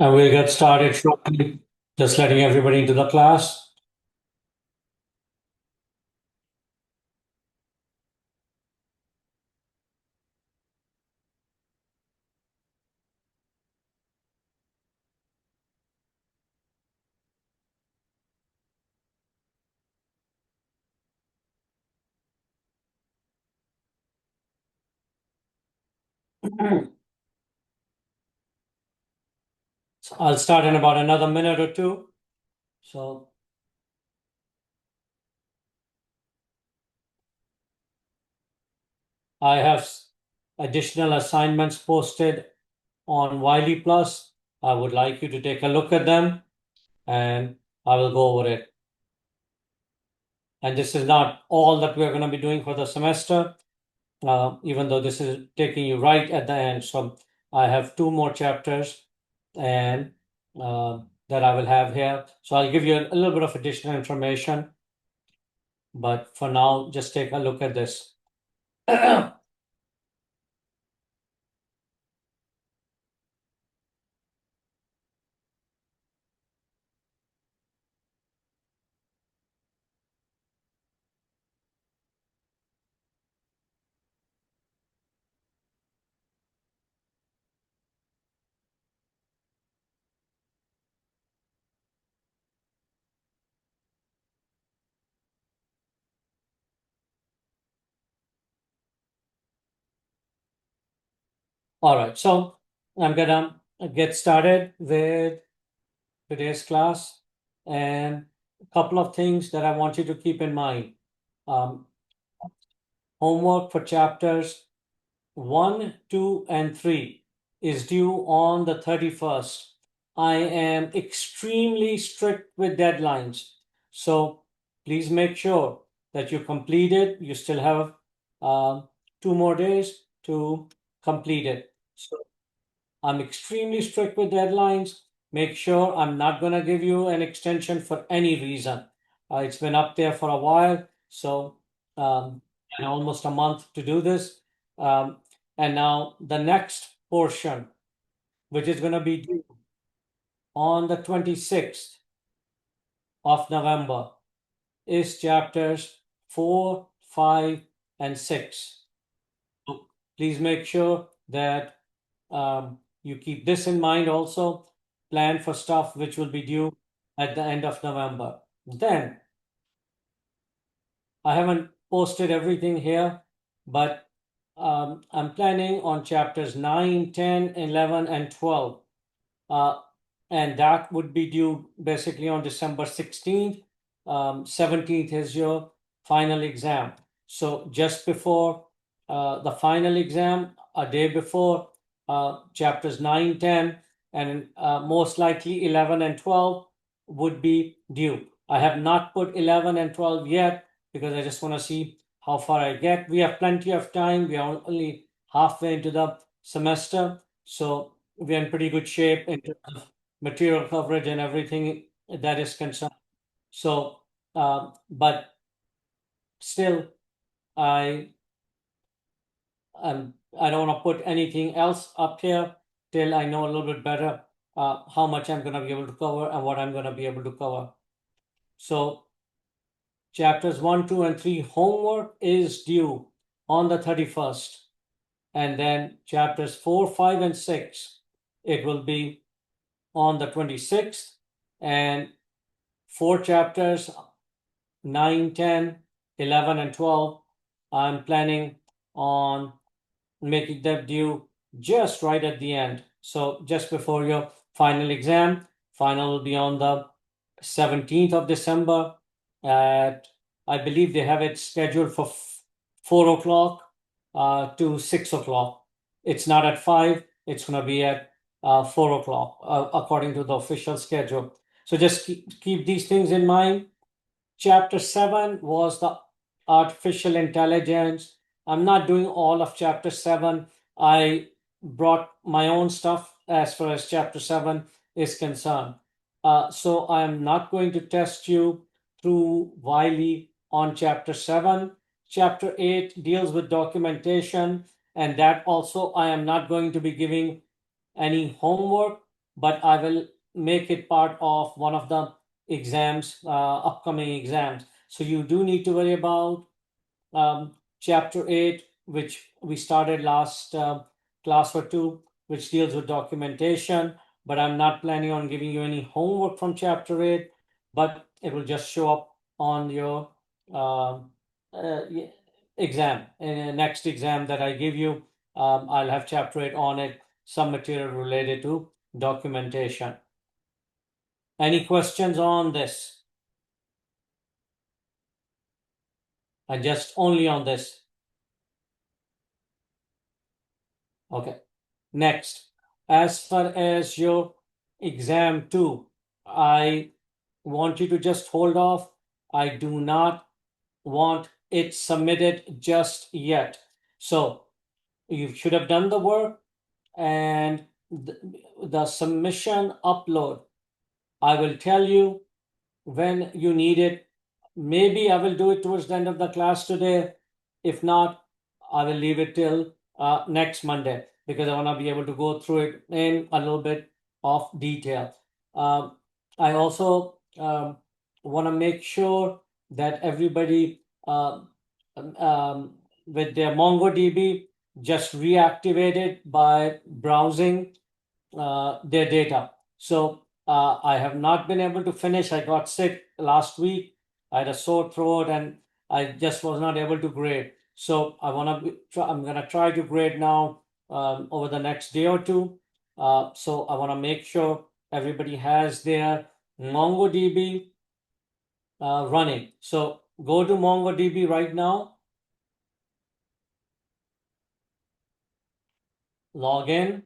And we'll get started shortly, just letting everybody into the class. So I'll start in about another minute or two. So I have additional assignments posted on Wiley Plus. I would like you to take a look at them and I will go over it. And this is not all that we're going to be doing for the semester, even though this is taking you right at the end. So I have two more chapters and that I will have here. So I'll give you a little bit of additional information. But for now, just take a look at this. All right, so I'm gonna get started with today's class and a couple of things that I want you to keep in mind. Um, Homework for chapters 1, 2, and 3 is due on the 31st. I am extremely strict with deadlines. So please make sure that you complete it. You still have 2 more days to complete it. So I'm extremely strict with deadlines. Make sure I'm not going to give you an extension for any reason. It's been up there for a while. So and almost a month to do this. Um, and now the next portion, which is going to be due on the 26th of November, is chapters 4, 5, and 6. So please make sure that you keep this in mind also. Plan for stuff which will be due at the end of November. Then, I haven't posted everything here, but I'm planning on chapters 9, 10, 11, and 12. And that would be due basically on December 16th. 17th is your final exam. So just before the final exam, a day before, chapters 9, 10, and most likely 11 and 12 would be due. I have not put 11 and 12 yet because I just want to see how far I get. We have plenty of time. We are only halfway into the semester. So we're in pretty good shape in terms of material coverage and everything that is concerned. So, but still, I I don't want to put anything else up here till I know a little bit better how much I'm going to be able to cover and what I'm going to be able to cover. So, chapters 1, 2, and 3 homework is due on the 31st. And then chapters 4, 5, and 6, it will be on the 26th. And 4 chapters, 9, 10, 11, and 12, I'm planning on making them due just right at the end. So just before your final exam. Final will be on the 17th of December at, I believe they have it scheduled for 4 o'clock to 6 o'clock. It's not at 5, it's going to be at 4 o'clock according to the official schedule. So just keep these things in mind. Chapter 7 was the artificial intelligence. I'm not doing all of chapter 7. I brought my own stuff as far as chapter 7 is concerned. So I am not going to test you through Wiley on chapter 7. Chapter 8 deals with documentation, and that also I am not going to be giving any homework, but I will make it part of one of the exams, upcoming exams. So you do need to worry about chapter 8, which we started last class or two, which deals with documentation. But I'm not planning on giving you any homework from chapter 8, but it will just show up on your um, exam. In the next exam that I give you, I'll have chapter 8 on it, some material related to documentation. Any questions on this? And just only on this. Okay. Next, as far as your exam 2, I want you to just hold off. I do not want it submitted just yet. So you should have done the work, and the submission upload, I will tell you when you need it. Maybe I will do it towards the end of the class today. If not, I will leave it till next Monday, because I want to be able to go through it in a little bit of detail. I also want to make sure that everybody with their MongoDB just reactivated by browsing their data. So I have not been able to finish. I got sick last week. I had a sore throat, and I just was not able to grade. So I'm gonna try to grade now over the next day or two. So I want to make sure everybody has their MongoDB running. So go to MongoDB right now, log in.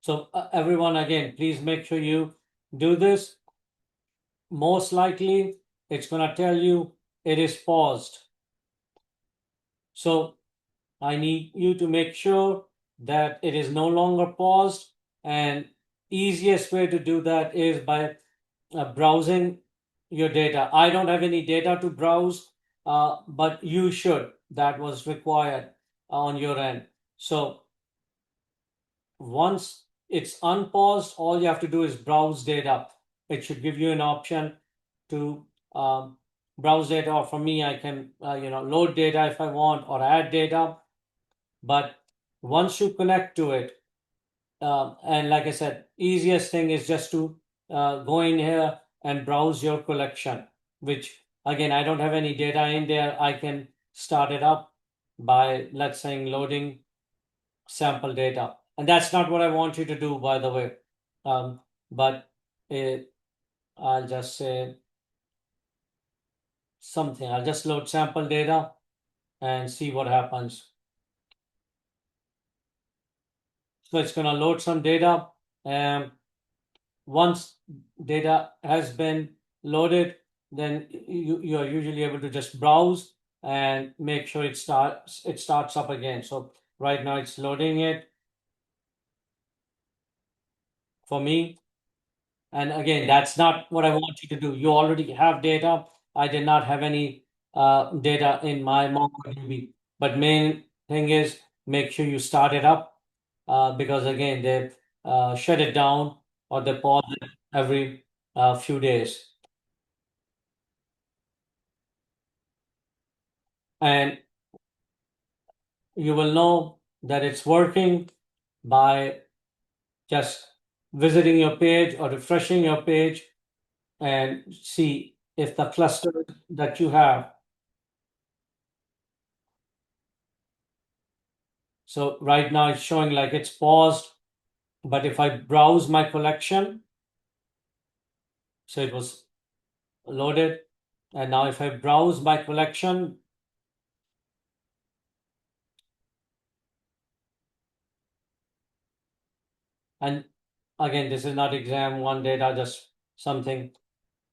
So everyone, again, please make sure you do this. Most likely it's going to tell you it is paused. So I need you to make sure that it is no longer paused, and easiest way to do that is by browsing your data. I don't have any data to browse, but you should. That was required on your end. So once it's unpaused, all you have to do is browse data. It should give you an option to browse data, or for me, I can load data if I want, or add data. But once you connect to it, and like I said, easiest thing is just to go in here and browse your collection, which again, I don't have any data in there. I can start it up by, let's say, loading sample data. And that's not what I want you to do, by the way. But I'll just say something. I'll just load sample data and see what happens. So it's going to load some data. And once data has been loaded, then you are usually able to just browse and make sure it starts up again. So right now it's loading it for me. And again, that's not what I want you to do. You already have data. I did not have any data in my MongoDB. But main thing is make sure you start it up, because again, they shut it down or they pause it every few days. And you will know that it's working by just visiting your page or refreshing your page and see if the cluster that you have. So right now it's showing like it's paused, but if I browse my collection, so it was loaded, And now if I browse my collection, and again, this is not exam one data, just something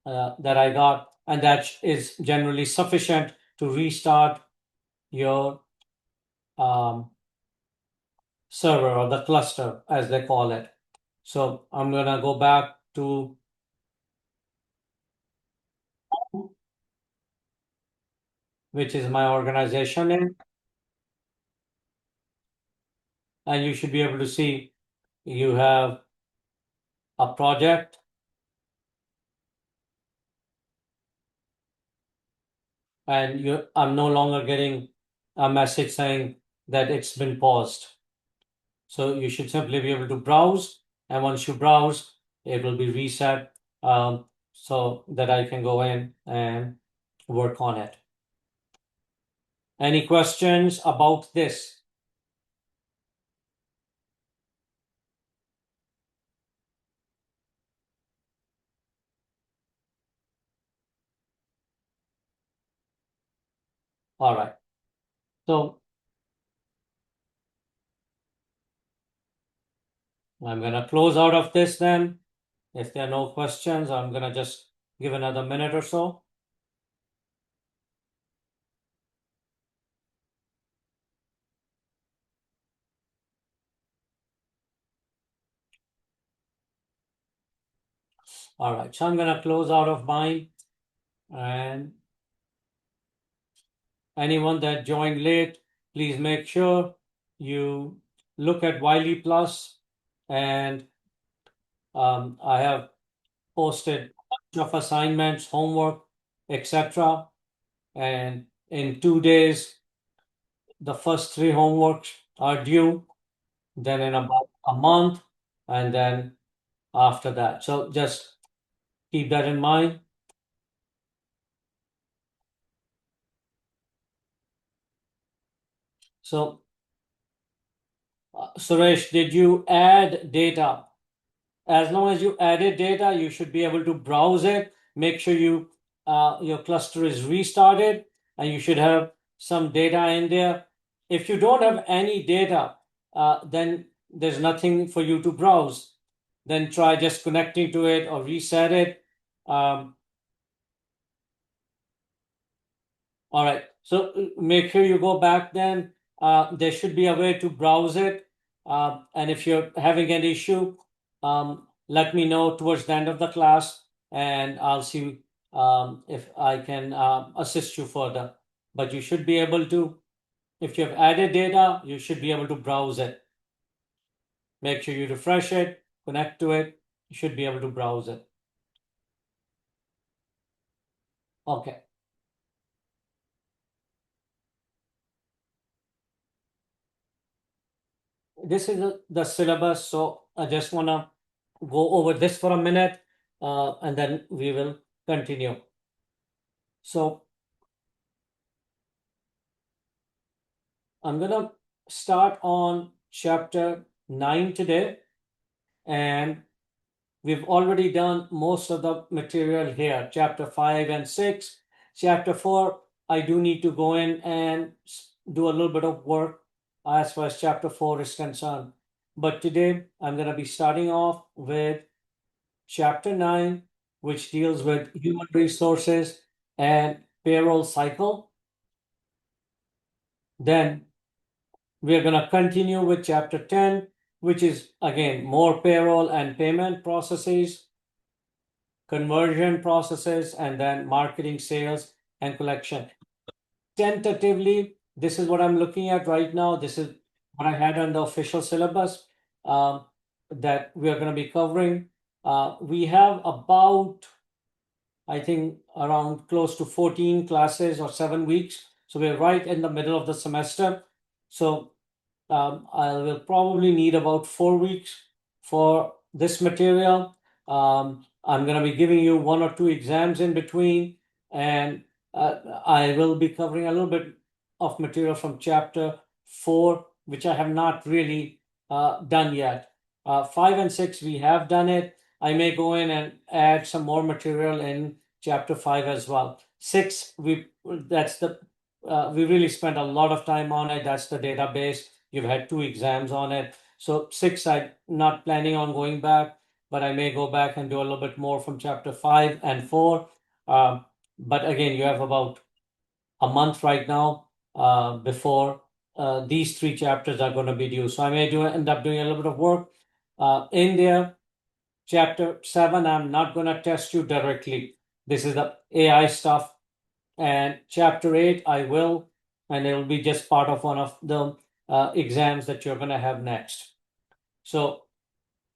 that I got, and that is generally sufficient to restart your server or the cluster, as they call it. So I'm gonna go back to which is my organization name, and you should be able to see you have a project, and I'm no longer getting a message saying that it's been paused. So you should simply be able to browse, and once you browse, it will be reset, so that I can go in and work on it. Any questions about this? All right. So I'm gonna close out of this then. If there are no questions, I'm gonna just give another minute or so. All right, so I'm gonna close out of mine, and anyone that joined late, please make sure you look at Wiley Plus, and I have posted a bunch of assignments, homework, etc. And in 2 days, the first three homeworks are due, then in about a month, and then after that. So just keep that in mind. So, Suresh, did you add data? As long as you added data, you should be able to browse it. Make sure your cluster is restarted, and you should have some data in there. If you don't have any data, then there's nothing for you to browse. Then try just connecting to it or reset it. All right. So make sure you go back then. There should be a way to browse it. And if you're having an issue, let me know towards the end of the class, and I'll see if I can assist you further. But you should be able to, if you have added data, you should be able to browse it. Make sure you refresh it, connect to it. You should be able to browse it. Okay. This is the syllabus, so I just want to go over this for a minute, and then we will continue. So I'm going to start on chapter 9 today, and we've already done most of the material here, chapter 5 and 6. Chapter 4, I do need to go in and do a little bit of work as far as chapter 4 is concerned. But today, I'm going to be starting off with chapter 9, which deals with human resources and payroll cycle. Then we're going to continue with chapter 10, which is again more payroll and payment processes, conversion processes, and then marketing, sales, and collection. Tentatively, this is what I'm looking at right now. This is what I had on the official syllabus that we are going to be covering. We have about, I think, around close to 14 classes or 7 weeks. So we're right in the middle of the semester. So I will probably need about 4 weeks for this material. I'm going to be giving you 1 or 2 exams in between, and I will be covering a little bit of material from chapter 4, which I have not really done yet. 5 and 6, we have done it. I may go in and add some more material in chapter 5 as well. 6, we really spent a lot of time on it. That's the database. You've had 2 exams on it. So 6, I'm not planning on going back, but I may go back and do a little bit more from chapter 5 and 4. But again, you have about a month right now before these 3 chapters are going to be due. So I may end up doing a little bit of work in there. Chapter 7, I'm not going to test you directly. This is the AI stuff. And chapter 8, I will, and it will be just part of one of the exams that you're going to have next. So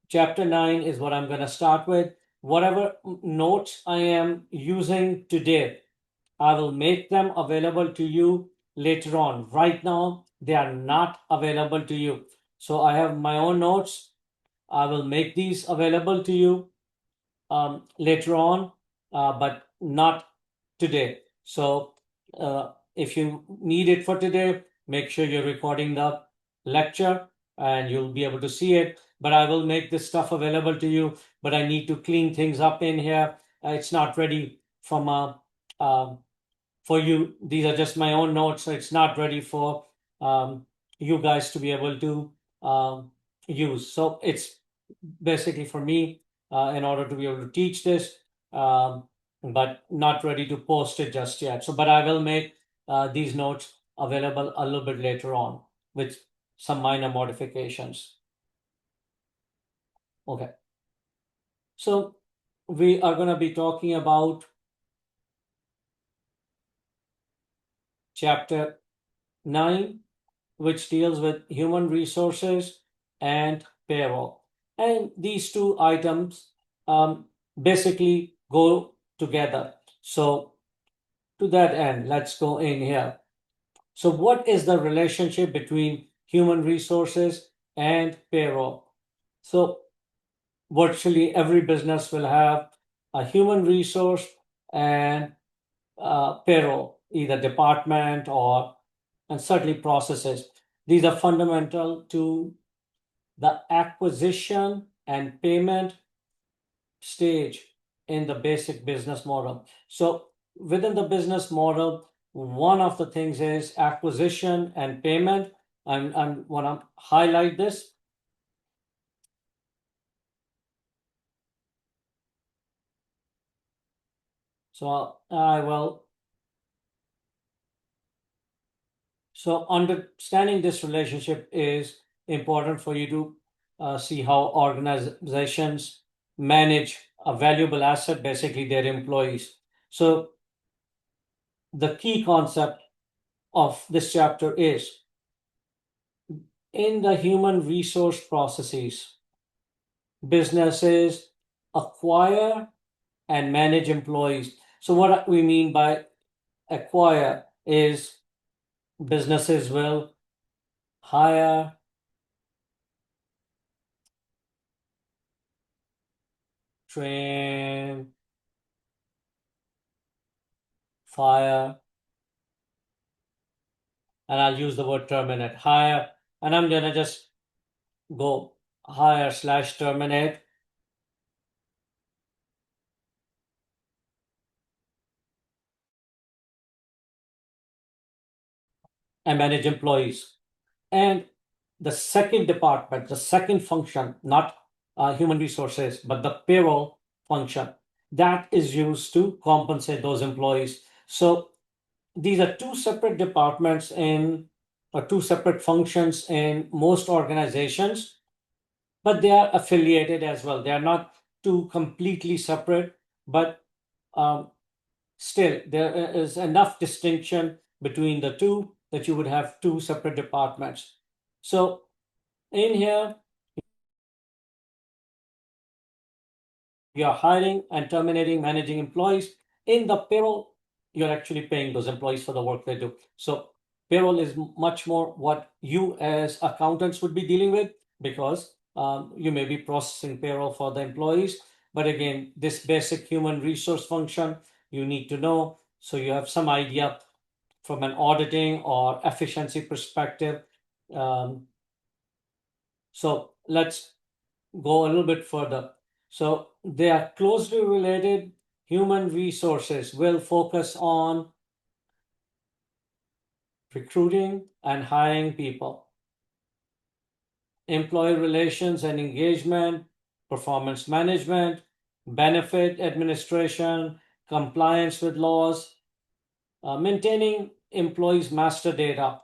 chapter 9 is what I'm going to start with. Whatever notes I am using today, I will make them available to you later on. Right now, they are not available to you. So I have my own notes. I will make these available to you later on, but not today. So if you need it for today, make sure you're recording the lecture and you'll be able to see it. But I will make this stuff available to you, but I need to clean things up in here. It's not ready from for you. These are just my own notes, so it's not ready for you guys to be able to use. So it's basically for me in order to be able to teach this, but not ready to post it just yet. So, but I will make these notes available a little bit later on with some minor modifications. Okay. So we are going to be talking about chapter 9, which deals with human resources and payroll. And these 2 items basically go together. So to that end, let's go in here. So what is the relationship between human resources and payroll? So virtually every business will have a human resource and payroll, either department or and certainly processes. These are fundamental to the acquisition and payment stage in the basic business model. So within the business model, one of the things is acquisition and payment. I want to highlight this. So I will. So understanding this relationship is important for you to see how organizations manage a valuable asset, basically their employees. So the key concept of this chapter is in the human resource processes, businesses acquire and manage employees. So what we mean by acquire is businesses will hire, train, fire, and I'll use the word terminate, hire, and I'm gonna just go hire/terminate. And manage employees. And the second department, the second function, not human resources, but the payroll function, that is used to compensate those employees. So these are 2 separate departments in or 2 separate functions in most organizations, but they are affiliated as well. They are not 2 completely separate, but still there is enough distinction between the 2 that you would have 2 separate departments. So in here, you're hiring and terminating, managing employees. In the payroll, you're actually paying those employees for the work they do. So payroll is much more what you as accountants would be dealing with, because you may be processing payroll for the employees. But again, this basic human resource function you need to know, so you have some idea from an auditing or efficiency perspective. So let's go a little bit further. So they are closely related. human resources will focus on recruiting and hiring people, employee relations and engagement, performance management, benefit administration, compliance with laws, maintaining employees' master data.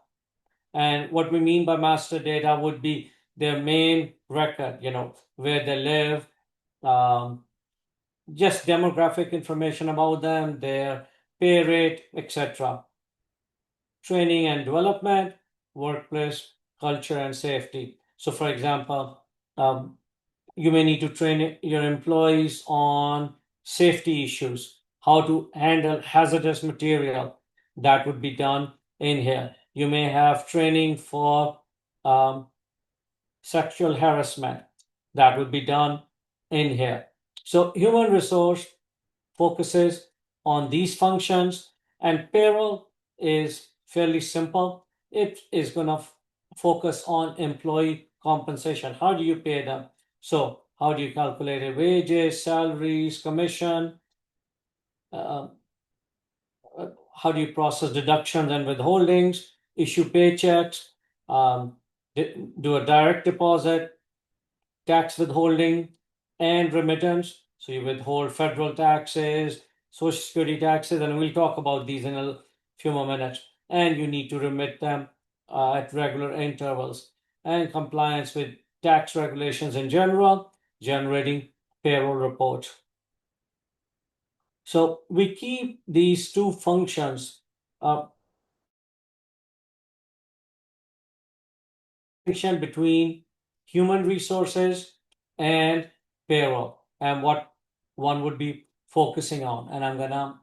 And what we mean by master data would be their main record, where they live, just demographic information about them, their pay rate, etc. Training and development, workplace culture and safety. So, for example, you may need to train your employees on safety issues, how to handle hazardous material. That would be done in here. You may have training for sexual harassment. That would be done in here. So, human resource focuses on these functions, and payroll is fairly simple. It is going to focus on employee compensation. How do you pay them? So, how do you calculate their wages, salaries, commission? How do you process deductions and withholdings, issue paychecks, do a direct deposit, tax withholding, and remittance? So you withhold federal taxes, social security taxes, and we'll talk about these in a few more minutes. And you need to remit them at regular intervals, and compliance with tax regulations in general, generating payroll reports. So we keep these two functions distinction between human resources and payroll, and what one would be focusing on. And I'm gonna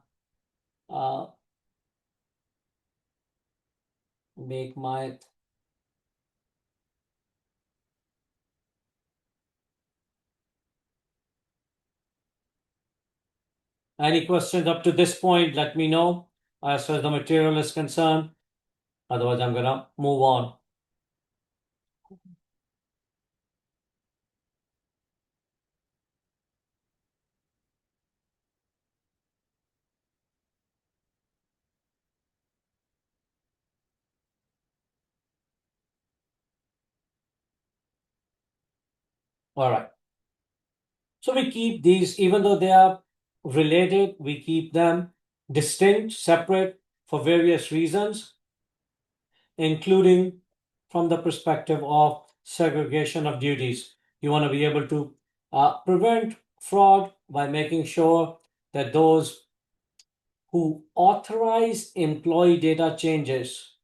make my any questions up to this point, let me know as far as the material is concerned. Otherwise, I'm gonna move on. All right. So we keep these, even though they are related, we keep them distinct, separate for various reasons, including from the perspective of segregation of duties. You want to be able to prevent fraud by making sure that those who authorize employee data changes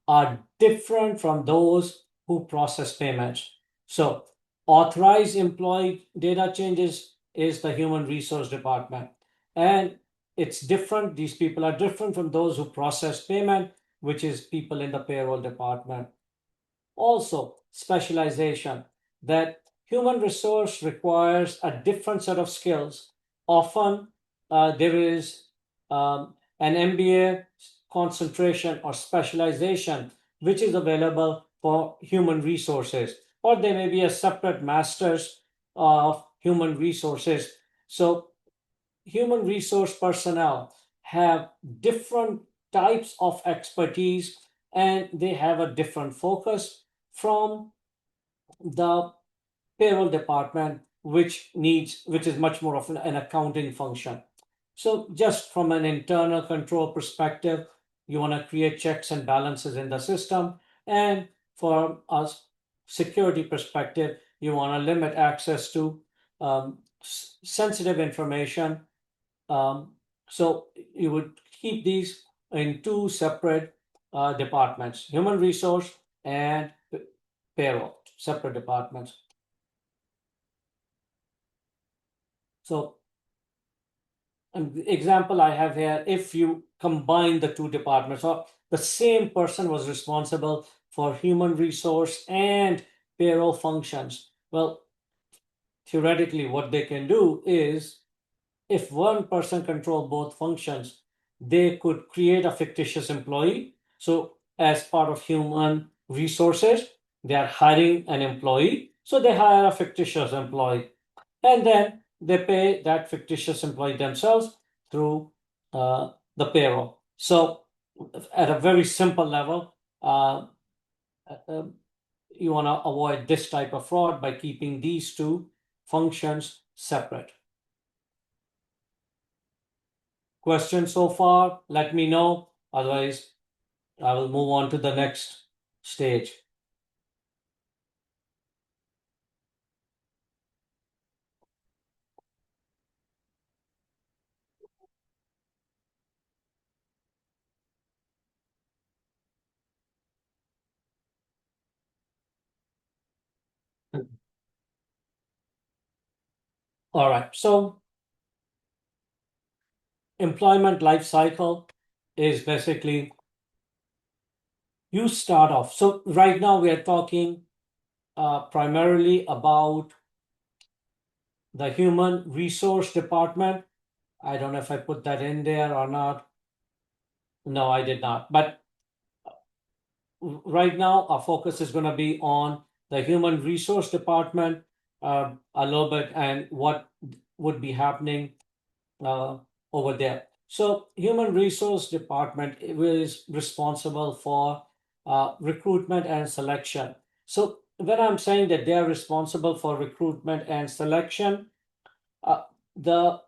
are different from those who process payments. So, authorized employee data changes is the human resource department. And it's different, these people are different from those who process payment, which is people in the payroll department. Also, specialization, that human resource requires a different set of skills. Often, there is an MBA concentration or specialization which is available for human resources, or there may be a separate master's of human resources. So, human resource personnel have different types of expertise, and they have a different focus from the payroll department, which is much more of an accounting function. So just from an internal control perspective, you want to create checks and balances in the system, and from a security perspective, you want to limit access to sensitive information. So you would keep these in two separate departments: human resource and payroll, separate departments. So an example I have here, if you combine the two departments, or the same person was responsible for human resource and payroll functions, well, theoretically, what they can do is, if one person controls both functions, they could create a fictitious employee. So, as part of human resources, they are hiring an employee. So, they hire a fictitious employee. And then they pay that fictitious employee themselves through the payroll. So, at a very simple level, you want to avoid this type of fraud by keeping these two functions separate. Questions so far? Let me know. Otherwise, I will move on to the next stage. All right. So, employment life cycle is basically you start off. So, right now we are talking primarily about the human resource department. I don't know if I put that in there or not. No, I did not. But right now, our focus is going to be on the human resource department a little bit and what would be happening over there. So, human resource department is responsible for recruitment and selection. So, when I'm saying that they are responsible for recruitment and selection, the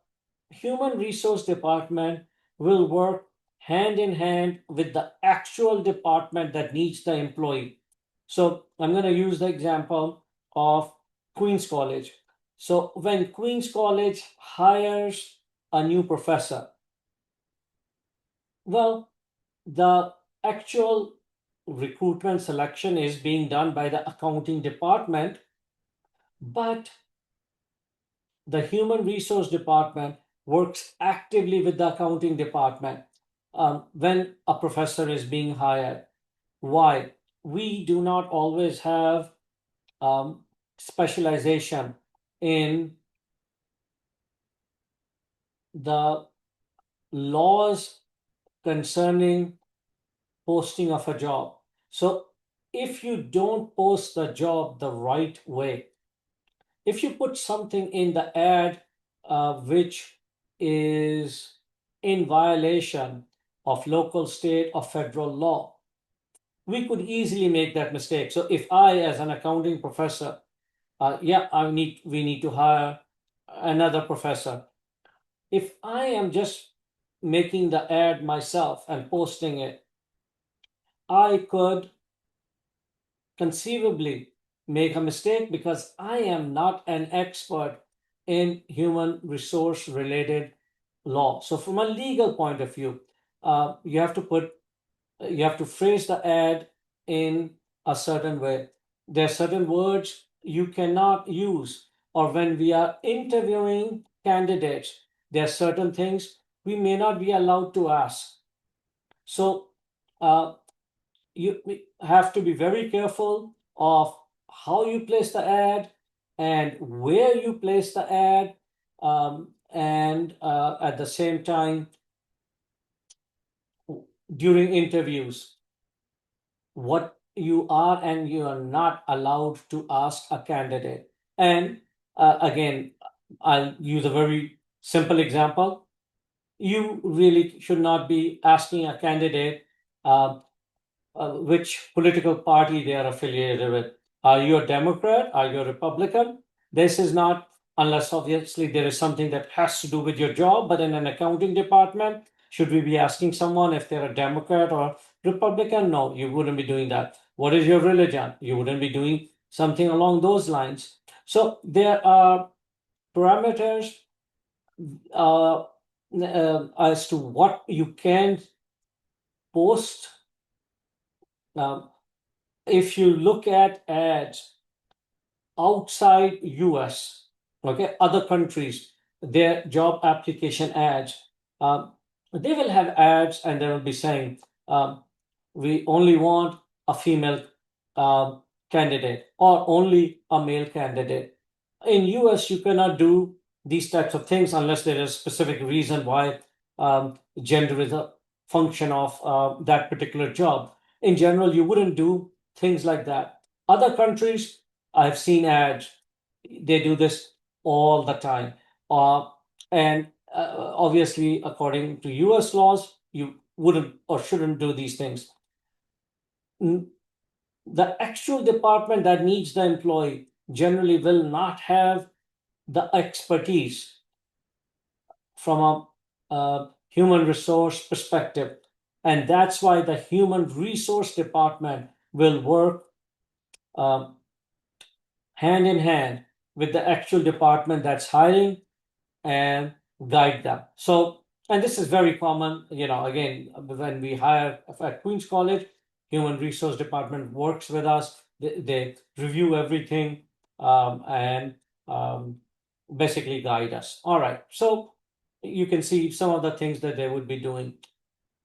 human resource department will work hand in hand with the actual department that needs the employee. So I'm going to use the example of Queen's College. So when Queen's College hires a new professor, well, the actual recruitment selection is being done by the accounting department, but the human resource department works actively with the accounting department when a professor is being hired. Why? We do not always have specialization in the laws concerning posting of a job. So if you don't post the job the right way, if you put something in the ad which is in violation of local, state, or federal law, we could easily make that mistake. So if I, as an accounting professor, we need to hire another professor. If I am just making the ad myself and posting it, I could conceivably make a mistake because I am not an expert in human resource related law. So, from a legal point of view, you have to phrase the ad in a certain way. There are certain words you cannot use, or when we are interviewing candidates, there are certain things we may not be allowed to ask. So, you have to be very careful of how you place the ad and where you place the ad, and at the same time, during interviews, what you are and you are not allowed to ask a candidate. And again, I'll use a very simple example. You really should not be asking a candidate which political party they are affiliated with. Are you a Democrat? Are you a Republican? This is not, unless obviously there is something that has to do with your job, but in an accounting department, should we be asking someone if they're a Democrat or Republican? No, you wouldn't be doing that. What is your religion? You wouldn't be doing something along those lines. So there are parameters as to what you can post. If you look at ads outside US, okay, other countries, their job application ads, they will have ads and they will be saying, we only want a female candidate or only a male candidate. In US, you cannot do these types of things unless there is a specific reason why gender is a function of that particular job. In general, you wouldn't do things like that. Other countries, I've seen ads, they do this all the time. And obviously, according to US laws, you wouldn't or shouldn't do these things. The actual department that needs the employee generally will not have the expertise from a human resource perspective. And that's why the human resource department will work um, hand in hand with the actual department that's hiring and guide them. So, and this is very common, again, when we hire at Queen's College, human resource department works with us. They review everything and basically guide us. All right. So you can see some of the things that they would be doing.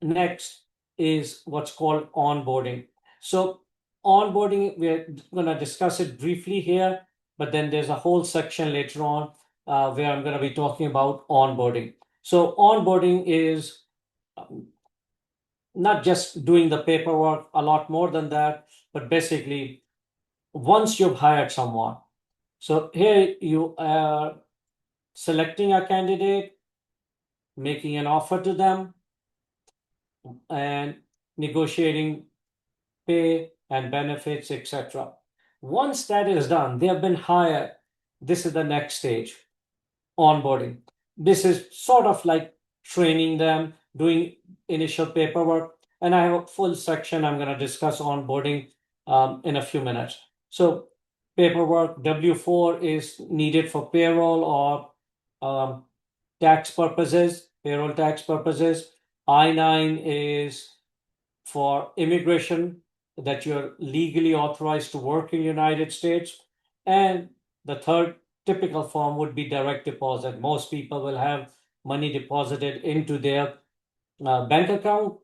Next is what's called onboarding. So onboarding, we're going to discuss it briefly here, but then there's a whole section later on where I'm going to be talking about onboarding. So onboarding is not just doing the paperwork, a lot more than that, but basically once you've hired someone. So here you are selecting a candidate, making an offer to them, and negotiating pay and benefits, etc. Once that is done, they have been hired. This is the next stage, onboarding. This is sort of like training them, doing initial paperwork. And I have a full section I'm going to discuss onboarding in a few minutes. So, paperwork, W-4 is needed for payroll or tax purposes, payroll tax purposes. I-9 is for immigration, that you're legally authorized to work in the United States. And the third typical form would be direct deposit. Most people will have money deposited into their bank account,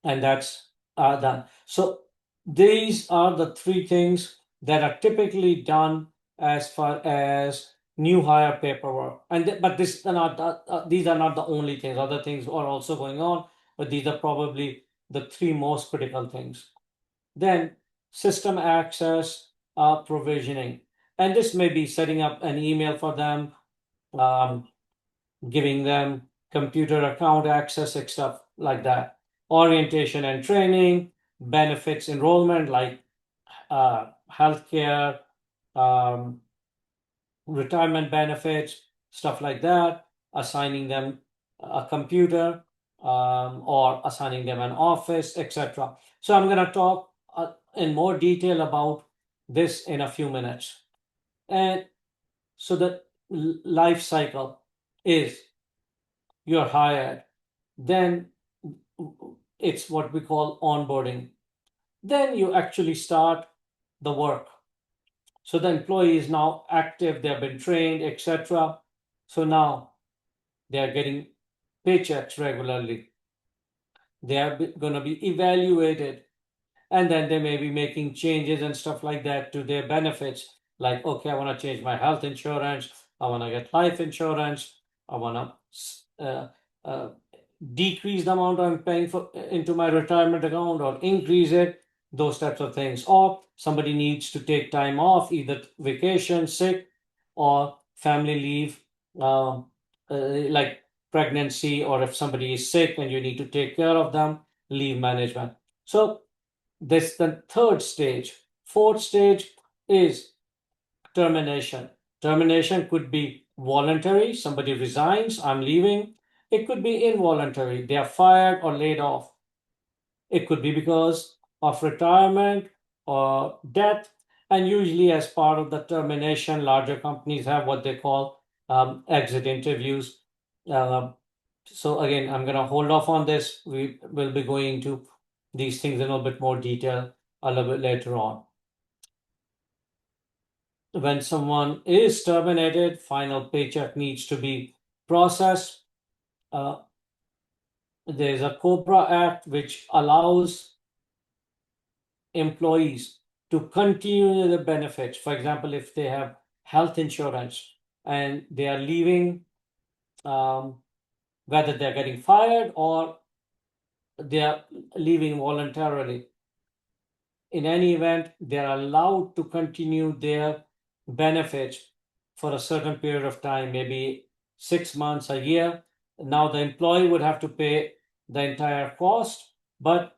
and that's done. So these are the three things that are typically done as far as new hire paperwork. But these are not the only things. Other things are also going on, but these are probably the three most critical things. Then system access, provisioning, and this may be setting up an email for them, um, giving them computer account access, and stuff like that. Orientation and training, benefits enrollment like healthcare, um, retirement benefits, stuff like that. Assigning them a computer or assigning them an office, etc. So I'm going to talk in more detail about this in a few minutes. And so the life cycle is you're hired, then it's what we call onboarding. Then you actually start the work. So the employee is now active, they've been trained, etc. So now they are getting paychecks regularly. They are going to be evaluated, and then they may be making changes and stuff like that to their benefits. Like, okay, I want to change my health insurance, I want to get life insurance, I want to decrease the amount I'm paying for into my retirement account or increase it, those types of things. Or somebody needs to take time off, either vacation, sick, or family leave, like pregnancy, or if somebody is sick and you need to take care of them, leave management. So this the third stage. Fourth stage is termination. Termination could be voluntary, somebody resigns, I'm leaving. It could be involuntary, they are fired or laid off. It could be because of retirement or death. And usually, as part of the termination, larger companies have what they call exit interviews. So, again, I'm going to hold off on this. We will be going into these things in a little bit more detail a little bit later on. When someone is terminated, final paycheck needs to be processed. There's a COBRA Act which allows employees to continue the benefits. For example, if they have health insurance and they are leaving, whether they're getting fired or they are leaving voluntarily, in any event, they are allowed to continue their benefits for a certain period of time, maybe 6 months, a year. Now the employee would have to pay the entire cost, but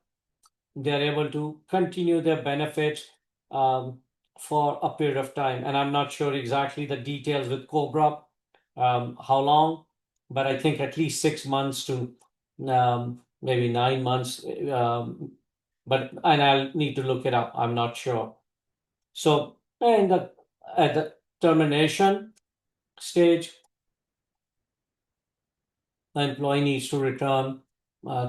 they're able to continue their benefits for a period of time. And I'm not sure exactly the details with Cobra, how long, but I think at least 6 months to maybe 9 months. And I'll need to look it up. I'm not sure. So, at the termination stage, the employee needs to return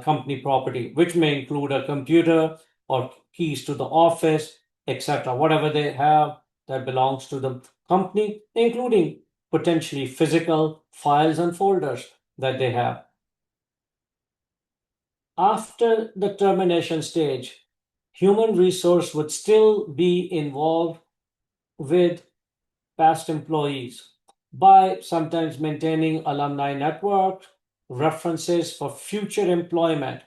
company property, which may include a computer or keys to the office, etc. Whatever they have that belongs to the company, including potentially physical files and folders that they have. After the termination stage, human resource would still be involved with past employees by sometimes maintaining alumni network, references for future employment,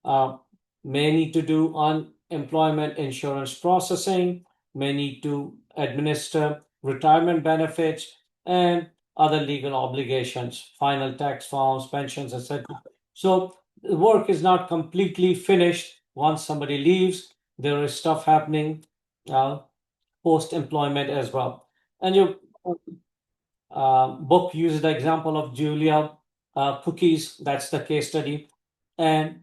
uh, may need to do unemployment insurance processing, may need to administer retirement benefits and other legal obligations, final tax forms, pensions, etc. So the work is not completely finished once somebody leaves. There is stuff happening post employment as well. And your book uses the example of Julia cookies. That's the case study. And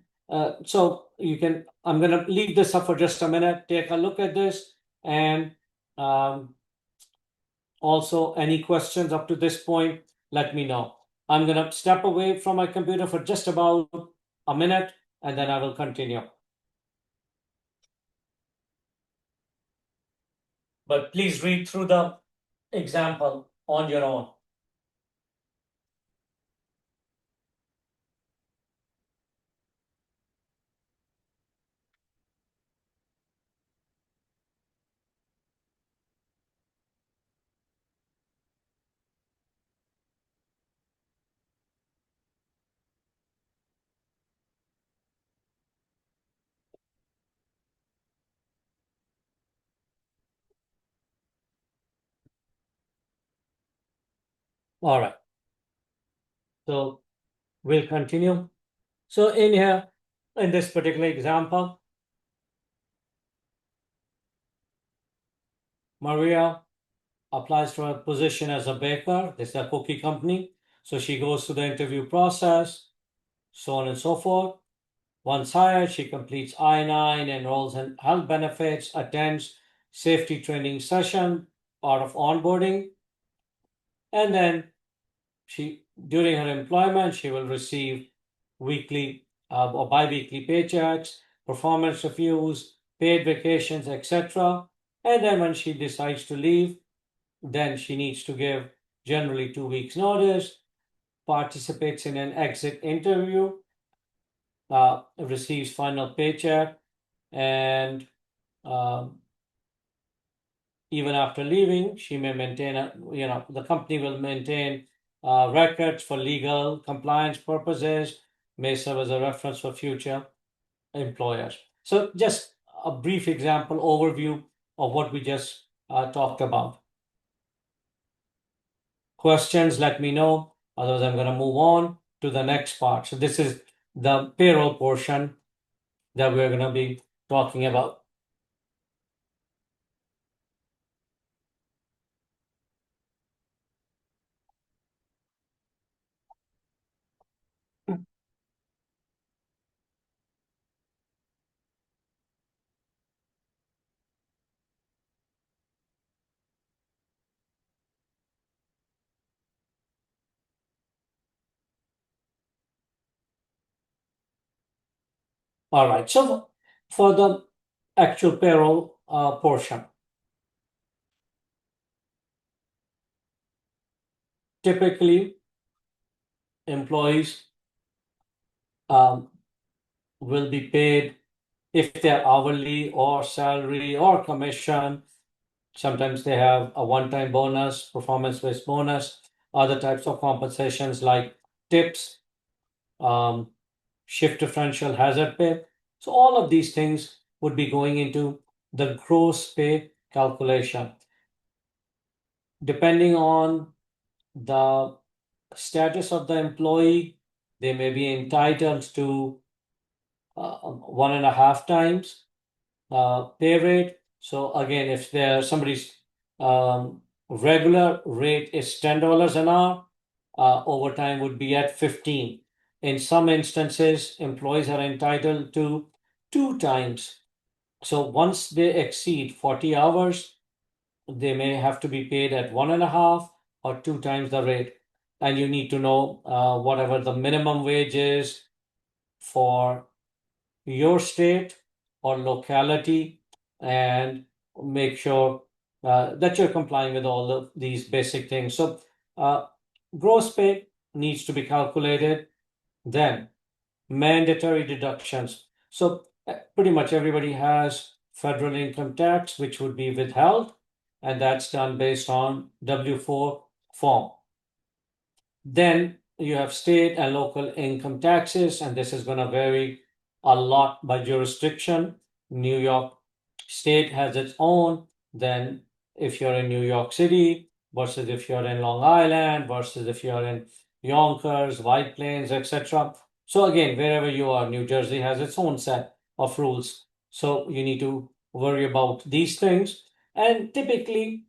so I'm going to leave this up for just a minute. Take a look at this. And also, any questions up to this point, let me know. I'm going to step away from my computer for just about a minute, and then I will continue. But please read through the example on your own. All right. So we'll continue. So in here, in this particular example, Maria applies for a position as a baker. This is a cookie company. So she goes through the interview process, so on and so forth. Once hired, she completes I-9, enrolls in health benefits, attends safety training session, part of onboarding, and then during her employment, she will receive weekly or bi-weekly paychecks, performance reviews, paid vacations, etc. And then when she decides to leave, then she needs to give generally 2 weeks notice, participates in an exit interview, receives final paycheck, and even after leaving, she may maintain the company will maintain records for legal compliance purposes, may serve as a reference for future employers. So just a brief example overview of what we just talked about. Questions, let me know. Otherwise, I'm going to move on to the next part. So this is the payroll portion that we're going to be talking about. All right. So for the actual payroll portion, typically employees will be paid if they're hourly or salary or commission. Sometimes they have a one-time bonus, performance-based bonus, other types of compensations like tips, shift differential, hazard pay. So all of these things would be going into the gross pay calculation. Depending on the status of the employee, they may be entitled to 1.5 times pay rate. So again, if somebody's regular rate is $10 an hour, overtime would be at 15. In some instances, employees are entitled to 2 times. So once they exceed 40 hours, they may have to be paid at 1.5 or 2 times the rate. And you need to know whatever the minimum wage is for your state or locality, and make sure that you're complying with all of these basic things. So gross pay needs to be calculated. Then mandatory deductions. So pretty much everybody has federal income tax, which would be withheld, and that's done based on W-4 form. Then you have state and local income taxes, and this is going to vary a lot by jurisdiction. New York State has its own. Then, if you're in New York City versus if you're in Long Island versus if you're in Yonkers, White Plains, etc. So, again, wherever you are, New Jersey has its own set of rules. So, you need to worry about these things. And typically,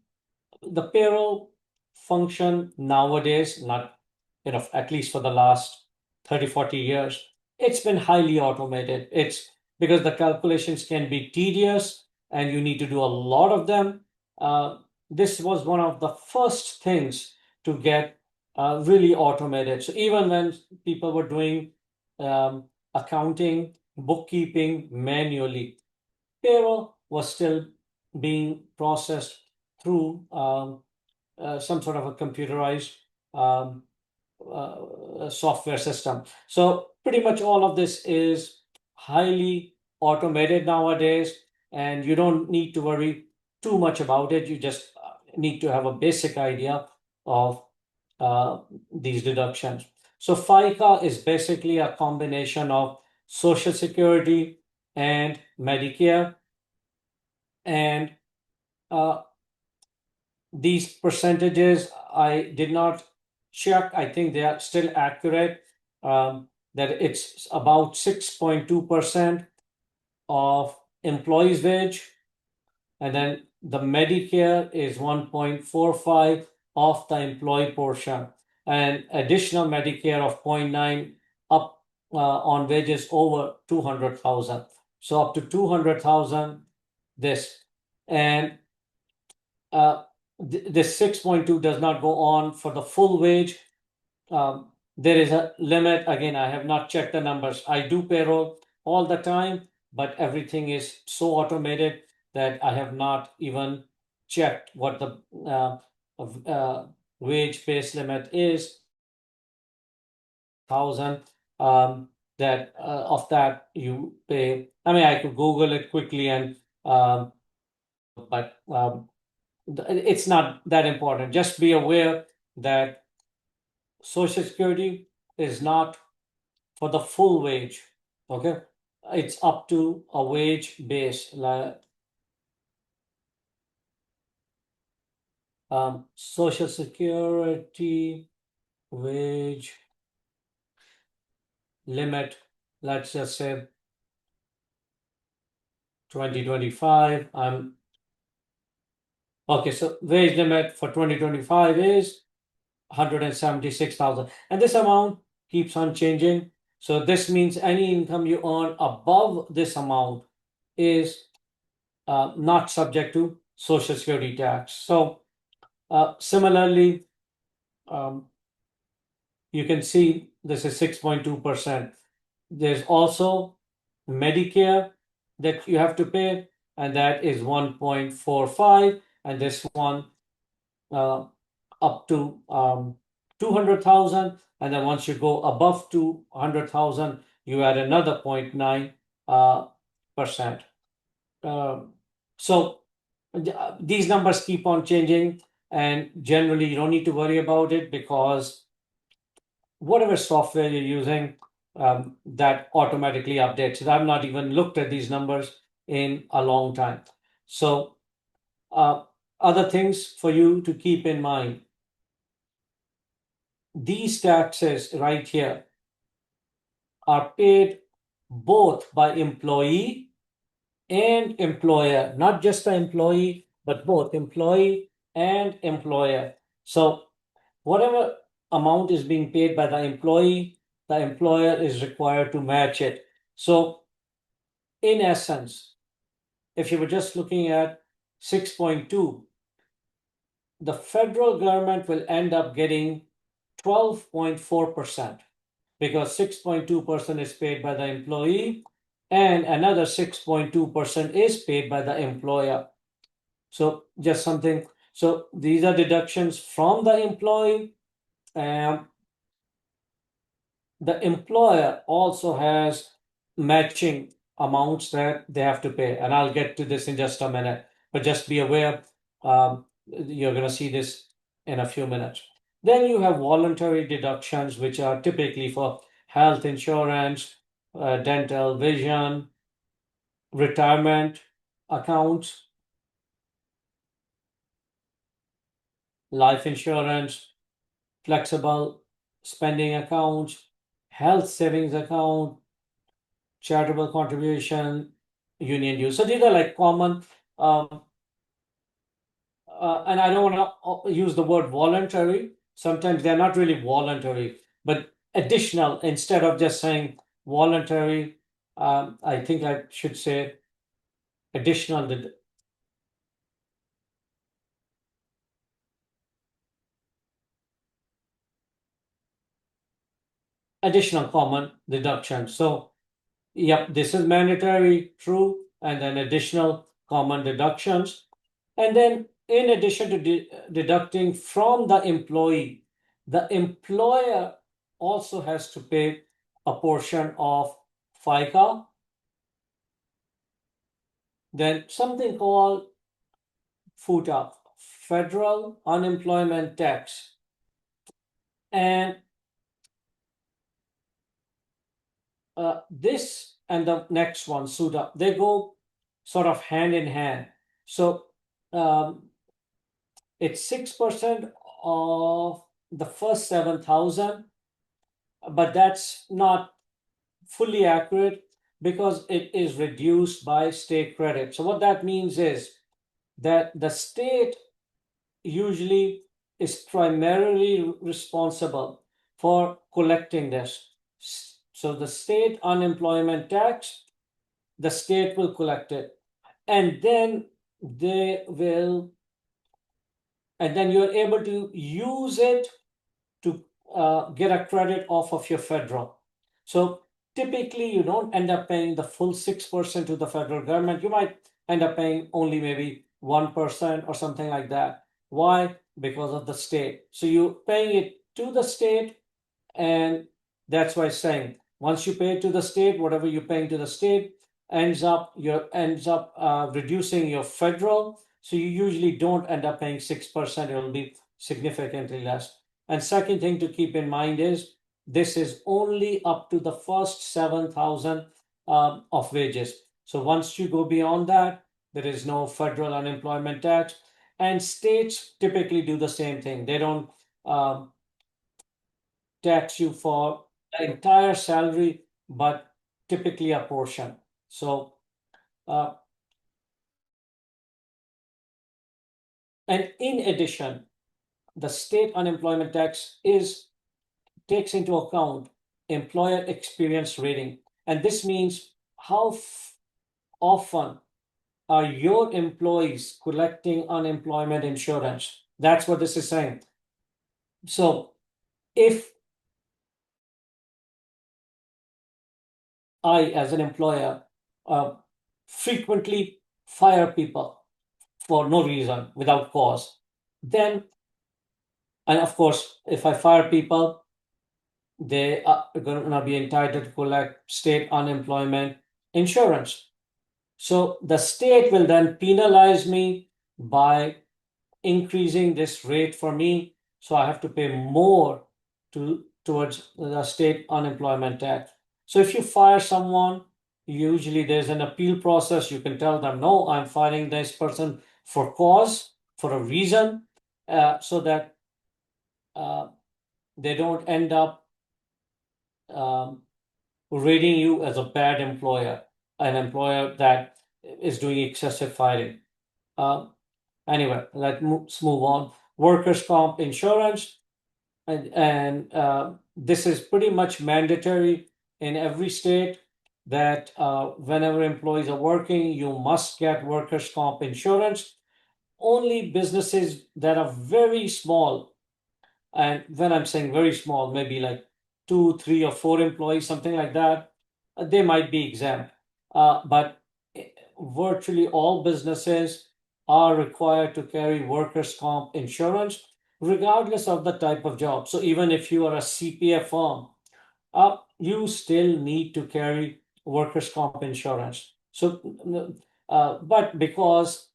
the payroll function nowadays, not, at least for the last 30-40 years, it's been highly automated. It's because the calculations can be tedious and you need to do a lot of them. This was one of the first things to get really automated. So even when people were doing accounting, bookkeeping manually, payroll was still being processed through some sort of a computerized um, software system. So pretty much all of this is highly automated nowadays, and you don't need to worry too much about it. You just need to have a basic idea of these deductions. So FICA is basically a combination of Social Security and Medicare, and these percentages I did not check. I think they are still accurate. That it's about 6.2% of employees' wage, and then the Medicare is 1.45 of the employee portion, and additional Medicare of 0.9 up on wages over 200,000. So up to 200,000, this. And this 6.2 does not go on for the full wage. There is a limit. Again, I have not checked the numbers. I do payroll all the time, but everything is so automated that I have not even checked what the wage base limit is. 1,000 that of that you pay. I mean, I could Google it quickly, and but it's not that important. Just be aware that Social Security is not for the full wage. Okay, it's up to a wage base. Social Security wage limit. Let's just say 2025. Okay. So wage limit for 2025 is 176,000, and this amount keeps on changing. So this means any income you earn above this amount is not subject to Social Security tax. So similarly, you can see this is 6.2%. There's also Medicare that you have to pay, and that is 1.45, and this one up to 200,000, and then once you go above 200,000, you add another 0.9%. So these numbers keep on changing, and generally you don't need to worry about it because whatever software you're using, that automatically updates it. I've not even looked at these numbers in a long time. So other things for you to keep in mind. these taxes right here are paid both by employee and employer, not just the employee, but both employee and employer. So whatever amount is being paid by the employer is required to match it. So in essence, if you were just looking at 6.2, the federal government will end up getting 12.4% because 6.2% is paid by the employee and another 6.2% is paid by the employer. So just something. So these are deductions from the employee. The employer also has matching amounts that they have to pay. And I'll get to this in just a minute. But just be aware, you're going to see this in a few minutes. Then you have voluntary deductions, which are typically for health insurance, dental, vision, retirement accounts, life insurance, flexible spending accounts, health savings account, charitable contribution, union dues. So these are like common, and I don't want to use the word voluntary. Sometimes they're not really voluntary, but additional instead of just saying voluntary. I think I should say additional additional common deduction. So, yep, this is mandatory, true, and then additional common deductions. And then, in addition to deducting from the employer also has to pay a portion of FICA, then something called FUTA, Federal Unemployment Tax. And this and the next one, SUTA, they go sort of hand in hand. So it's 6% of the first 7,000, but that's not fully accurate because it is reduced by state credit. So what that means is that the state usually is primarily responsible for collecting this. So the state unemployment tax, the state will collect it. And then you're able to use it to get a credit off of your federal. So typically, you don't end up paying the full 6% to the federal government. You might end up paying only maybe 1% or something like that. Why? Because of the state. So you're paying it to the state, and that's why I'm saying once you pay it to the state, whatever you're paying to the state ends up reducing your federal. So you usually don't end up paying 6%. It'll be significantly less. And second thing to keep in mind is this is only up to the first 7,000 of wages. So once you go beyond that, there is no federal unemployment tax. And states typically do the same thing. They don't tax you for the entire salary, but typically a portion. So, and in addition, the state unemployment tax takes into account employer experience rating. And this means how often are your employees collecting unemployment insurance? That's what this is saying. So if I, as an employer, frequently fire people for no reason, without cause, then, and of course, if I fire people, they are going to be entitled to collect state unemployment insurance. So the state will then penalize me by increasing this rate for me. So I have to pay more towards the state unemployment tax. So if you fire someone, usually there's an appeal process. You can tell them, no, I'm firing this person for cause, for a reason, so that they don't end up um, rating you as a bad employer, an employer that is doing excessive firing. Anyway, let's move on. Workers' comp insurance, and this is pretty much mandatory in every state that whenever employees are working, you must get workers' comp insurance. Only businesses that are very small, and when I'm saying very small, maybe like 2, 3, or 4 employees, something like that, they might be exempt. But virtually all businesses are required to carry workers' comp insurance, regardless of the type of job. So even if you are a CPA firm, you still need to carry workers' comp insurance. So, but because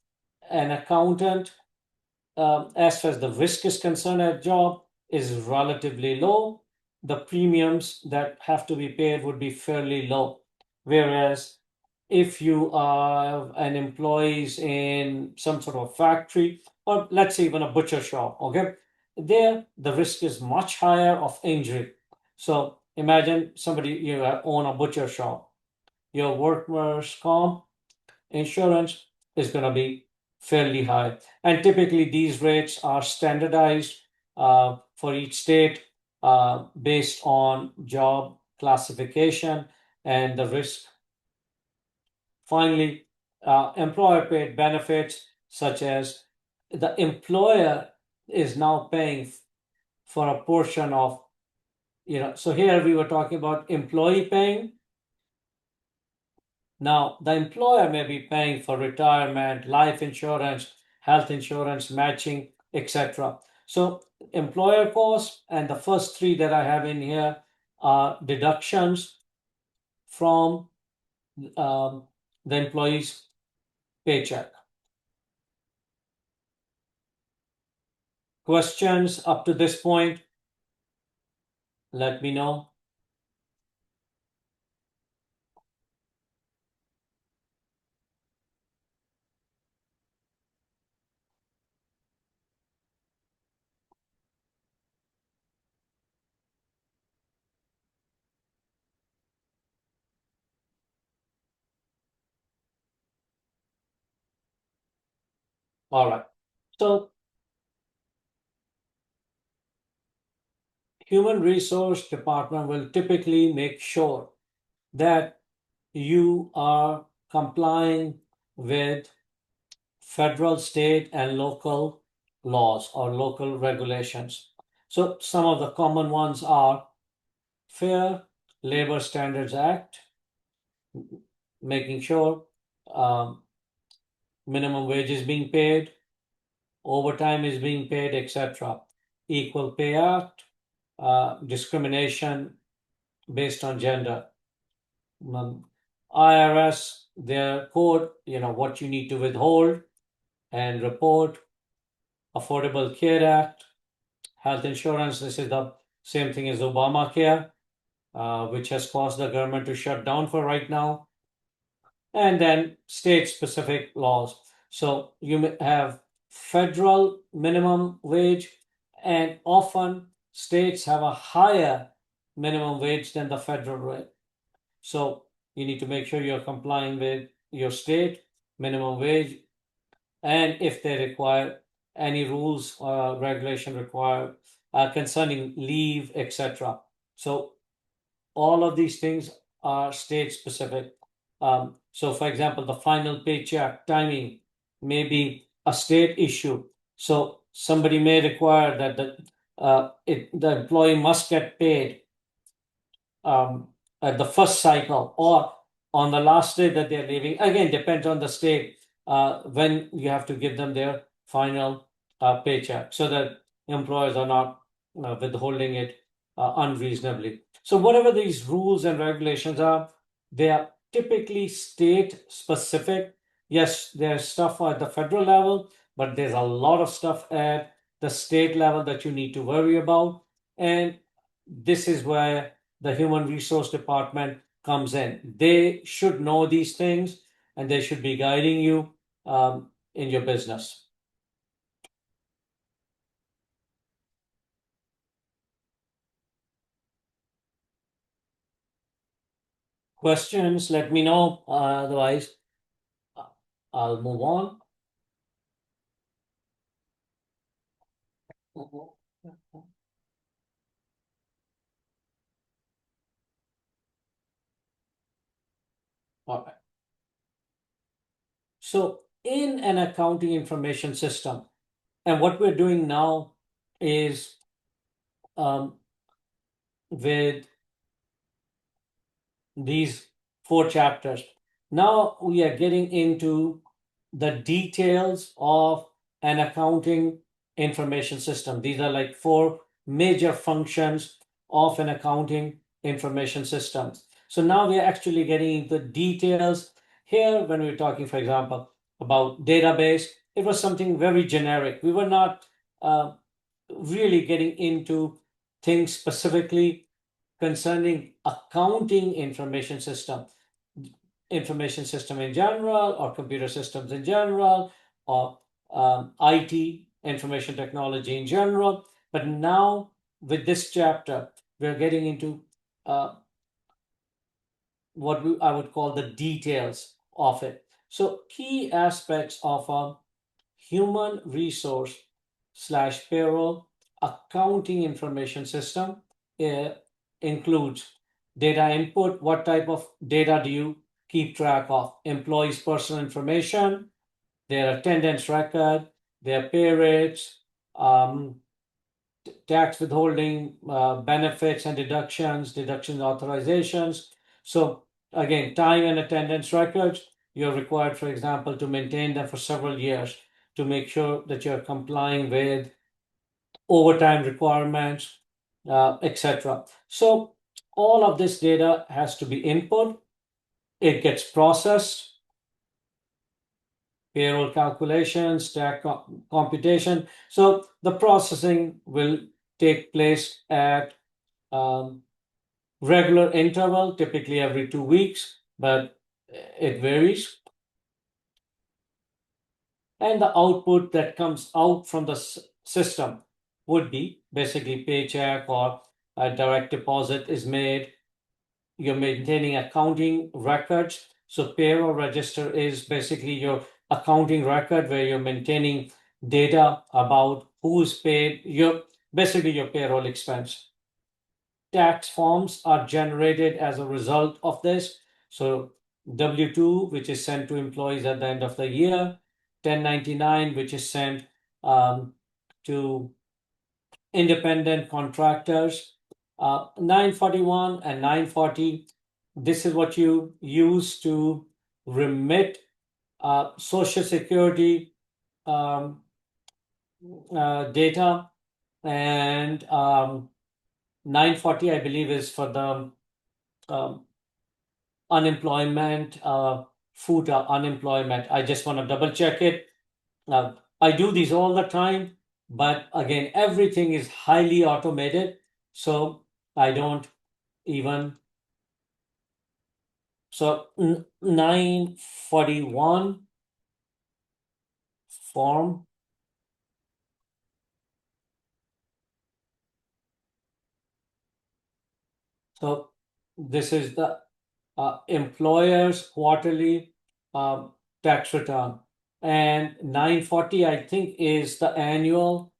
an accountant, as far as the risk is concerned at job, is relatively low, the premiums that have to be paid would be fairly low. Whereas if you are an employee in some sort of factory, or let's say even a butcher shop, okay, there the risk is much higher of injury. So imagine somebody, you own a butcher shop, your workers' comp insurance is going to be fairly high. And typically, these rates are standardized for each state based on job classification and the risk. Finally, employer paid benefits, such as the employer is now paying for a portion of, so here we were talking about employee paying. Now, the employer may be paying for retirement, life insurance, health insurance, matching, etc. So, employer costs, and the first three that I have in here are deductions from the employee's paycheck. Questions up to this point? Let me know. All right. So, human resource department will typically make sure that you are complying with federal, state, and local laws or local regulations. So some of the common ones are Fair Labor Standards Act, making sure minimum wage is being paid, overtime is being paid, etc. Equal Pay Act, discrimination based on gender. IRS, their code, what you need to withhold and report. Affordable Care Act, health insurance. This is the same thing as Obamacare, which has caused the government to shut down for right now. And then state-specific laws. So you may have federal minimum wage, and often states have a higher minimum wage than the federal rate. So you need to make sure you're complying with your state minimum wage, and if they require any rules or regulation required concerning leave, etc. So all of these things are state specific. So, for example, the final paycheck timing may be a state issue. So somebody may require that the employee must get paid at the first cycle or on the last day that they're leaving. Again, depends on the state when you have to give them their final paycheck so that employers are not withholding it unreasonably. So, whatever these rules and regulations are, they are typically state specific. Yes, there's stuff at the federal level, but there's a lot of stuff at the state level that you need to worry about. And this is where the human resource department comes in. They should know these things and they should be guiding you in your business. questions, let me know. Otherwise, I'll move on. All right. So, in an accounting information system, and what we're doing now is with these 4 chapters. Now we are getting into the details of an accounting information system. These are like 4 major functions of an accounting information system. So now we are actually getting into details. Here, when we were talking, for example, about database, it was something very generic. We were not really getting into things specifically concerning accounting information system in general, or computer systems in general, or IT, information technology in general. But now with this chapter, we're getting into I would call the details of it. So key aspects of a human resource slash payroll accounting information system includes data input. What type of data do you keep track of? Employees' personal information, their attendance record, their pay rates, tax withholding, benefits and deductions authorizations. So again, time and attendance records, you're required, for example, to maintain them for several years to make sure that you're complying with overtime requirements, etc. So all of this data has to be input. It gets processed, payroll calculations, tax computation. So the processing will take place at regular interval, typically every 2 weeks, but it varies. And the output that comes out from the system would be basically paycheck or a direct deposit is made. You're maintaining accounting records. So payroll register is basically your accounting record where you're maintaining data about who's paid, basically your payroll expense. Tax forms are generated as a result of this. So W-2, which is sent to employees at the end of the year, 1099, which is sent to independent contractors, 941 and 940. This is what you use to remit Social Security data, and 940, I believe, is for the unemployment, FUTA unemployment. I just want to double check it. I do these all the time, but again, everything is highly automated, so I don't even. So 941 form. So this is the employer's quarterly tax return, and 940, I think, is the annual,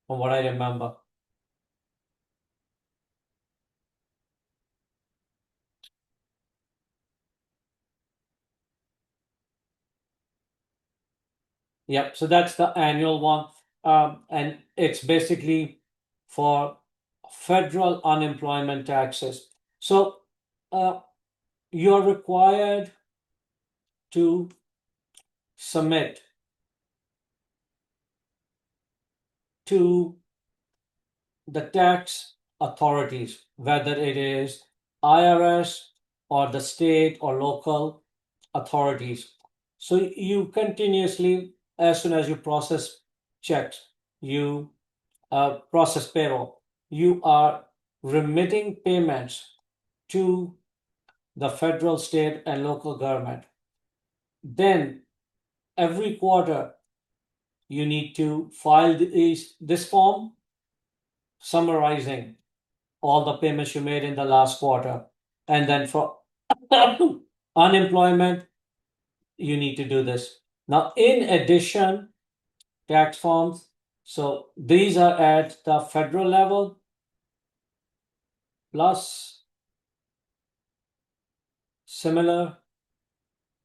from what I remember. Yep, so that's the annual one. And it's basically for federal unemployment taxes. So you're required to submit to the tax authorities, whether it is IRS or the state or local authorities. So you continuously, as soon as you process checks, you process payroll, you are remitting payments to the federal, state, and local government. Then every quarter, you need to file this form summarizing all the payments you made in the last quarter. And then for unemployment, you need to do this. Now, in addition, tax forms. So these are at the federal level plus similar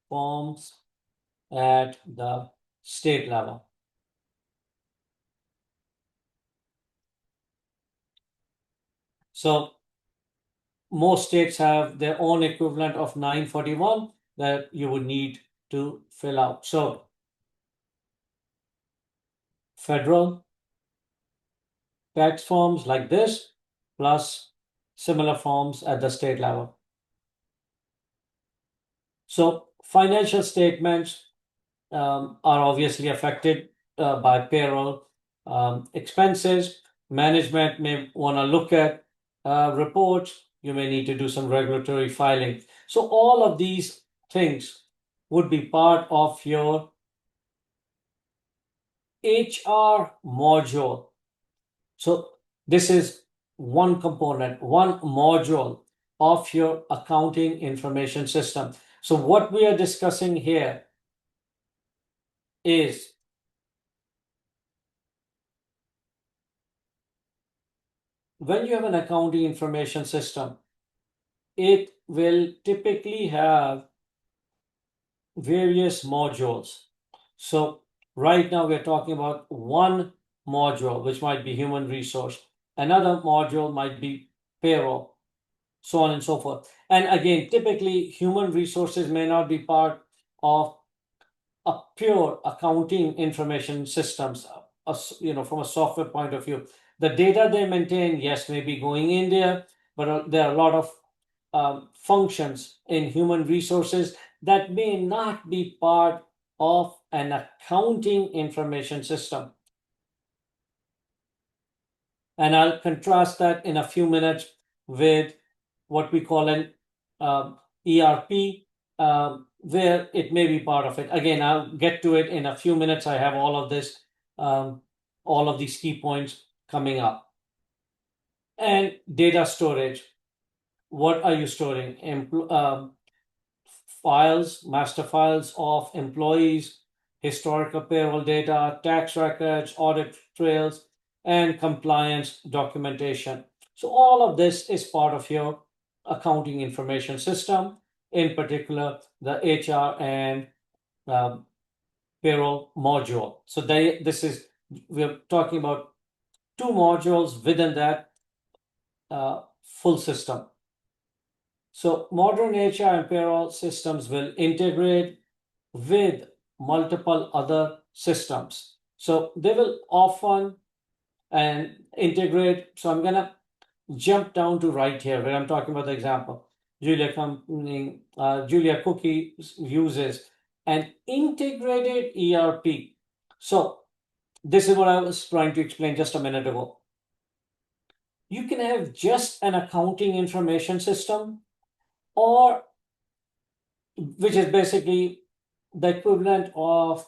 forms at the state level. So most states have their own equivalent of 941 that you would need to fill out. So federal tax forms like this, plus similar forms at the state level. So financial statements are obviously affected by payroll expenses. Management may want to look at reports. You may need to do some regulatory filing. So all of these things would be part of your HR module. So this is one component, one module of your accounting information system. So what we are discussing here is when you have an accounting information system, it will typically have various modules. So right now we're talking about one module, which might be human resource. Another module might be payroll, so on and so forth. And again, typically human resources may not be part of a pure accounting information systems, from a software point of view. The data they maintain, yes, may be going in there, but there are a lot of functions in human resources that may not be part of an accounting information system. And I'll contrast that in a few minutes with what we call an ERP, where it may be part of it. Again, I'll get to it in a few minutes. I have all of this, all of these key points coming up. And data storage. What are you storing? Files, master files of employees, historical payroll data, tax records, audit trails, and compliance documentation. So all of this is part of your accounting information system, in particular the HR and payroll module. So we're talking about two modules within that full system. So modern HR and payroll systems will integrate with multiple other systems. So they will often and integrate. So I'm gonna jump down to right here where I'm talking about the example. Julia Cookie uses an integrated ERP. So this is what I was trying to explain just a minute ago. You can have just an accounting information system, or which is basically the equivalent of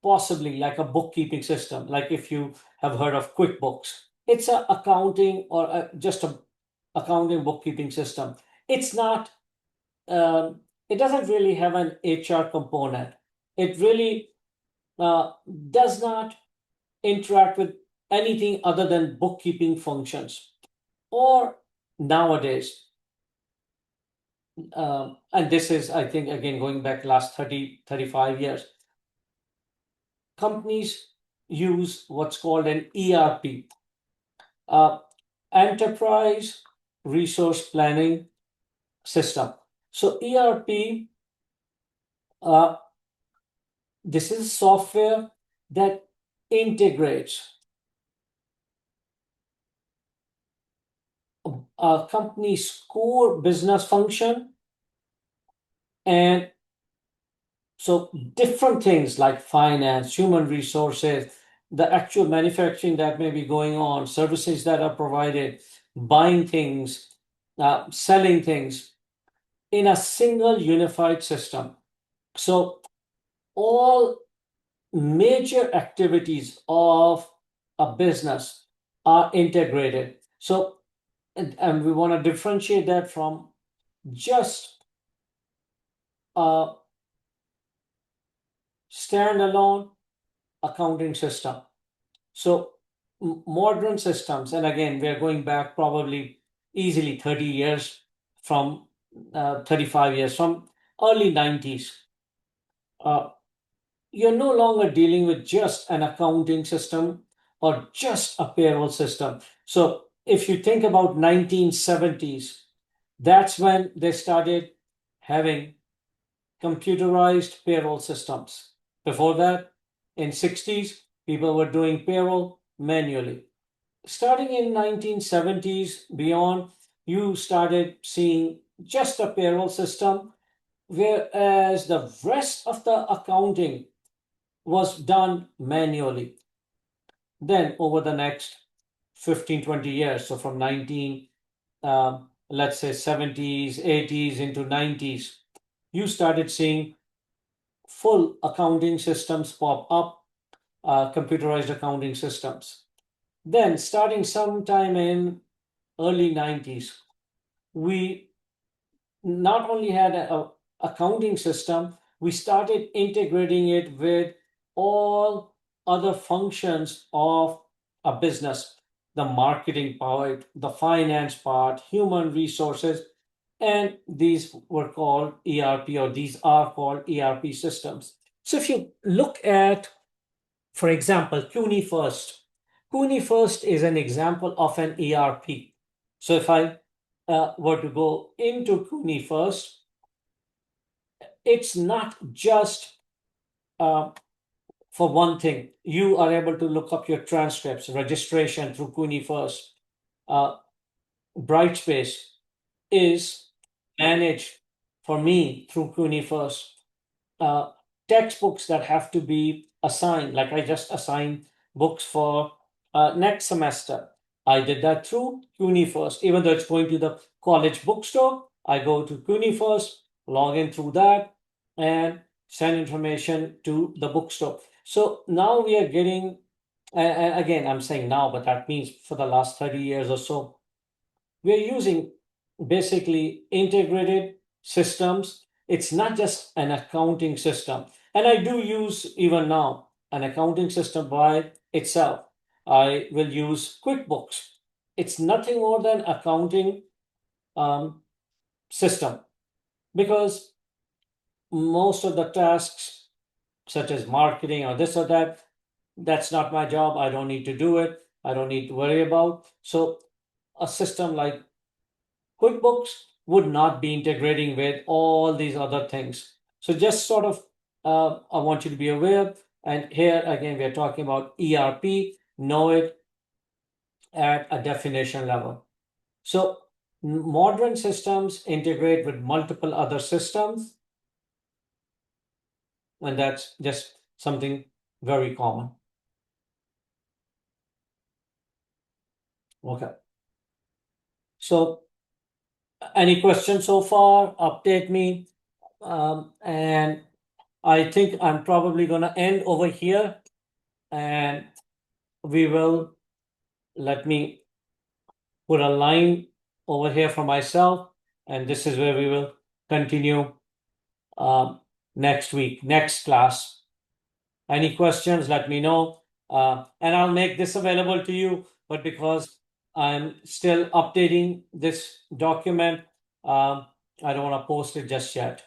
possibly like a bookkeeping system, like if you have heard of QuickBooks. It's a accounting or just a accounting bookkeeping system. It's not, it doesn't really have an HR component. It really does not interact with anything other than bookkeeping functions. Or nowadays, and this is, I think, again, going back last 30, 35 years, companies use what's called an ERP, Enterprise Resource Planning System. So ERP, this is software that integrates a company's core business function, and so different things like finance, human resources, the actual manufacturing that may be going on, services that are provided, buying things, selling things in a single unified system. So all major activities of a business are integrated. So, and we want to differentiate that from just a standalone accounting system. So modern systems, and again, we're going back probably easily 30 years from 35 years from early 90s. Uh, you're no longer dealing with just an accounting system or just a payroll system. So if you think about 1970s, that's when they started having computerized payroll systems. Before that, in 60s, people were doing payroll manually. Starting in 1970s beyond, you started seeing just a payroll system, whereas the rest of the accounting was done manually. Then over the next 15, 20 years, so from let's say 70s, 80s into 90s, you started seeing full accounting systems pop up, computerized accounting systems. Then, starting sometime in early 90s, we not only had a accounting system, we started integrating it with all other functions of a business, the marketing part, the finance part, human resources, and these were called ERP, or these are called ERP systems. So if you look at, for example, CUNY First. CUNY First is an example of an ERP. So if I were to go into CUNY First, it's not just for one thing. You are able to look up your transcripts, registration through CUNY First. Brightspace is managed for me through CUNY First. Textbooks that have to be assigned, like I just assigned books for next semester. I did that through CUNY First. Even though it's going to the college bookstore, I go to CUNY First, log in through that, and send information to the bookstore. So now we are getting, and again, I'm saying now, but that means for the last 30 years or so, we're using basically integrated systems. It's not just an accounting system. And I do use even now an accounting system by itself. I will use QuickBooks. It's nothing more than accounting system, because most of the tasks, such as marketing or this or that, that's not my job. I don't need to do it. I don't need to worry about. So a system like QuickBooks would not be integrating with all these other things. So just sort of, I want you to be aware. And here again, we're talking about ERP. Know it at a definition level. So modern systems integrate with multiple other systems, and that's just something very common. Okay. So any questions so far? Update me. And I think I'm probably going to end over here, and we will, let me put a line over here for myself, and this is where we will continue next week, next class. Any questions, let me know. And I'll make this available to you, but because I'm still updating this document, I don't want to post it just yet.